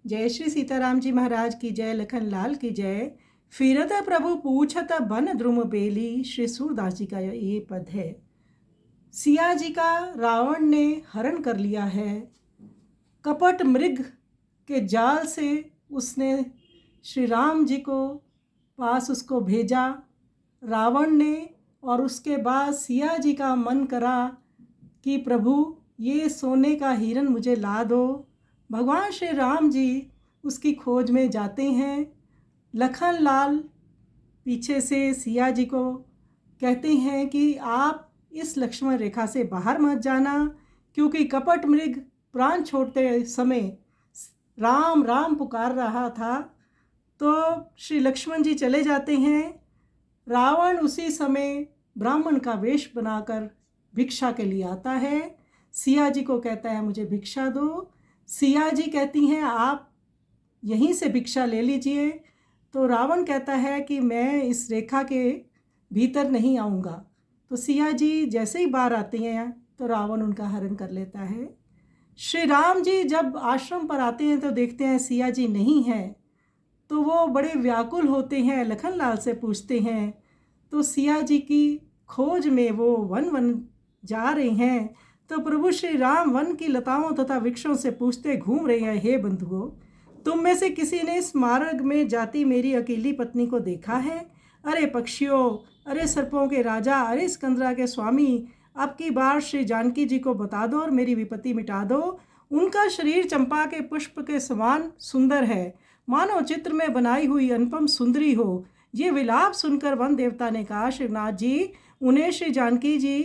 जय श्री सीताराम जी महाराज की जय, लखन लाल की जय। फिरत प्रभु पूछत बन द्रुम बेली, श्री सूरदास जी का ये पद है। सिया जी का रावण ने हरण कर लिया है। कपट मृग के जाल से उसने श्री राम जी को पास उसको भेजा रावण ने, और उसके बाद सिया जी का मन करा कि प्रभु ये सोने का हिरन मुझे ला दो। भगवान श्री राम जी उसकी खोज में जाते हैं। लखन लाल पीछे से सिया जी को कहते हैं कि आप इस लक्ष्मण रेखा से बाहर मत जाना, क्योंकि कपट मृग प्राण छोड़ते समय राम राम पुकार रहा था। तो श्री लक्ष्मण जी चले जाते हैं। रावण उसी समय ब्राह्मण का वेश बनाकर भिक्षा के लिए आता है। सिया जी को कहता है मुझे भिक्षा दो। सिया जी कहती हैं आप यहीं से भिक्षा ले लीजिए। तो रावण कहता है कि मैं इस रेखा के भीतर नहीं आऊँगा। तो सिया जी जैसे ही बाहर आती हैं तो रावण उनका हरण कर लेता है। श्री राम जी जब आश्रम पर आते हैं तो देखते हैं सिया जी नहीं है, तो वो बड़े व्याकुल होते हैं, लखन लाल से पूछते हैं। तो सिया जी की खोज में वो वन वन जा रहे हैं। तो प्रभु श्री राम वन की लताओं तथा वृक्षों से पूछते घूम रहे हैं, हे बंधुओं, तुम में से किसी ने इस मार्ग में जाती मेरी अकेली पत्नी को देखा है? अरे पक्षियों, अरे सर्पों के राजा, अरे स्कंदरा के स्वामी, अब की बार श्री जानकी जी को बता दो और मेरी विपत्ति मिटा दो। उनका शरीर चंपा के पुष्प के समान सुंदर है, मानो चित्र में बनाई हुई अनुपम सुंदरी हो। ये विलाप सुनकर वन देवता ने कहा, श्रीनाथ जी, उन्हें श्री जानकी जी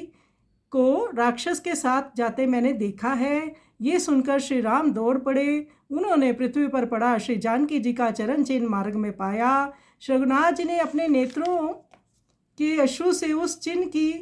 को राक्षस के साथ जाते मैंने देखा है। ये सुनकर श्री राम दौड़ पड़े। उन्होंने पृथ्वी पर पड़ा श्री जानकी जी का चरण चिन्ह मार्ग में पाया। रघुनाथ जी ने अपने नेत्रों के अश्रु से उस चिन्ह की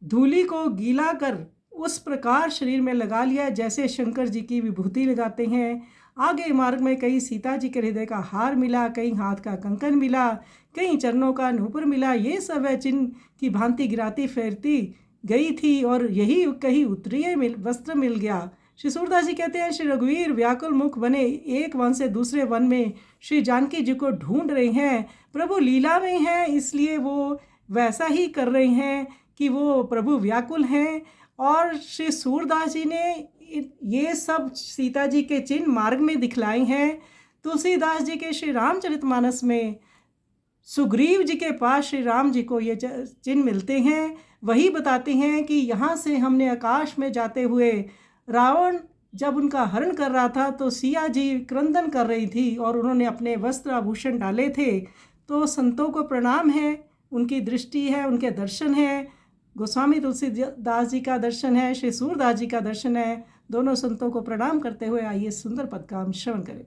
धूलि को गीला कर उस प्रकार शरीर में लगा लिया जैसे शंकर जी की विभूति लगाते हैं। आगे मार्ग में कहीं सीता जी के हृदय का हार मिला, कहीं हाथ का कंकन मिला, कहीं चरणों का नूपुर मिला। ये सब वह चिन्ह की भांति गिराती फेरती गई थी और यही कहीं उत्तरीय वस्त्र मिल गया। श्री सूरदास जी कहते हैं, श्री रघुवीर व्याकुल मुख बने एक वन से दूसरे वन में श्री जानकी जी को ढूंढ रहे हैं। प्रभु लीला में हैं, इसलिए वो वैसा ही कर रहे हैं कि वो प्रभु व्याकुल हैं। और श्री सूरदास जी ने ये सब सीता जी के चिन्ह मार्ग में दिखलाए हैं। तुलसीदास जी के श्री रामचरितमानस में सुग्रीव जी के पास श्री राम जी को ये चिन्ह मिलते हैं। वही बताते हैं कि यहाँ से हमने आकाश में जाते हुए रावण जब उनका हरण कर रहा था तो सिया जी क्रंदन कर रही थी और उन्होंने अपने वस्त्र आभूषण डाले थे। तो संतों को प्रणाम है, उनकी दृष्टि है, उनके दर्शन है। गोस्वामी तुलसीदास जी का दर्शन है, श्री सूरदास जी का दर्शन है। दोनों संतों को प्रणाम करते हुए आइए सुंदर पद का हम श्रवण करें।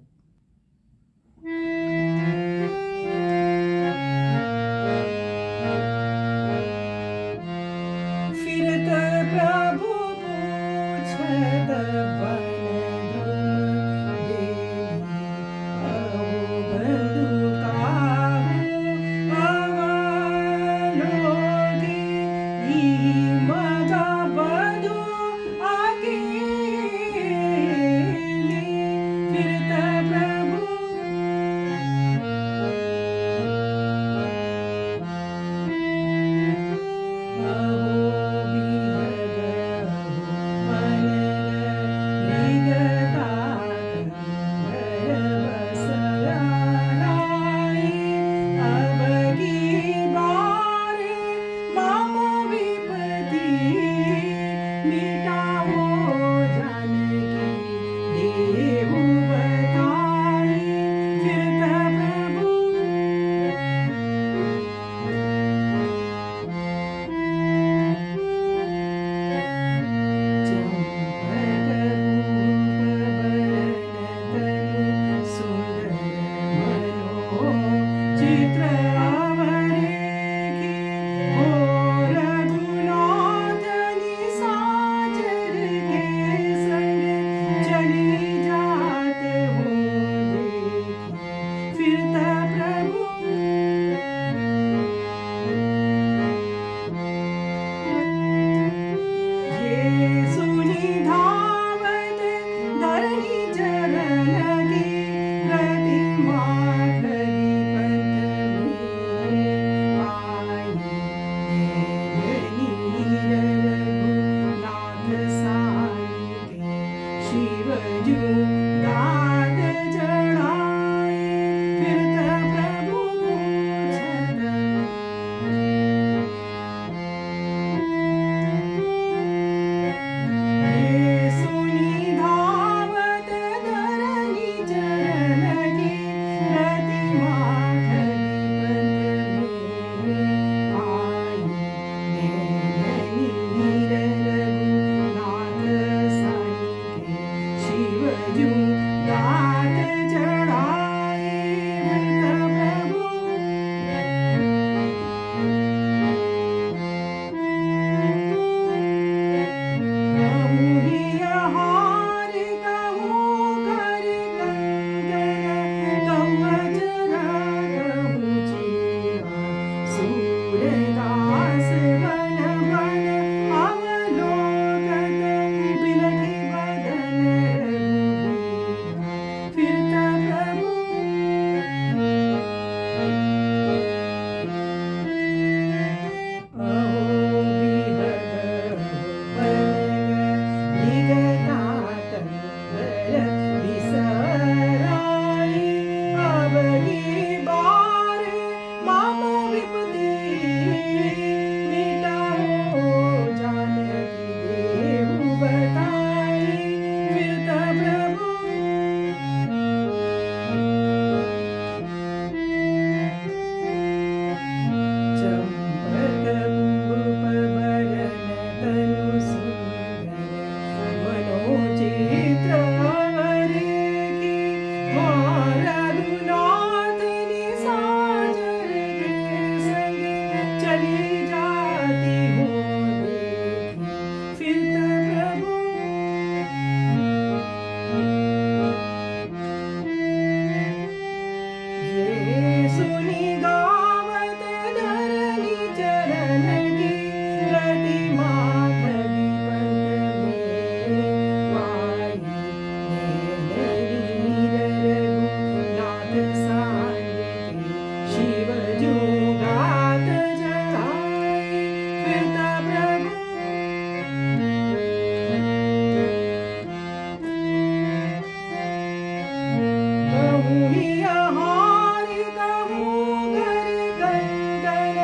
मुनिया हारि कहूँ घर कंगन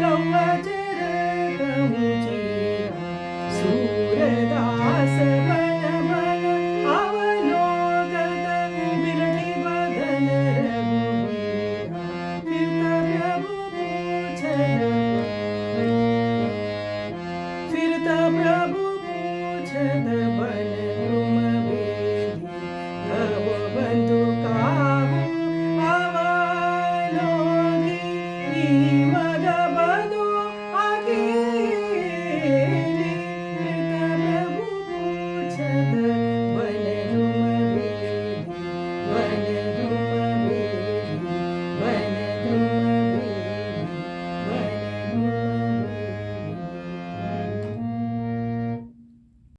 कवच कहूँ चीरा सूरदास बन बन अवलोकत बिरधि बदन रघुबीरा फिर त प्रभु पूछत बन तुम बेदी अब बंधु काहू अवलोकी ई मग बधु अकेली फिर त प्रभु पूछत बन तुम बेदी बन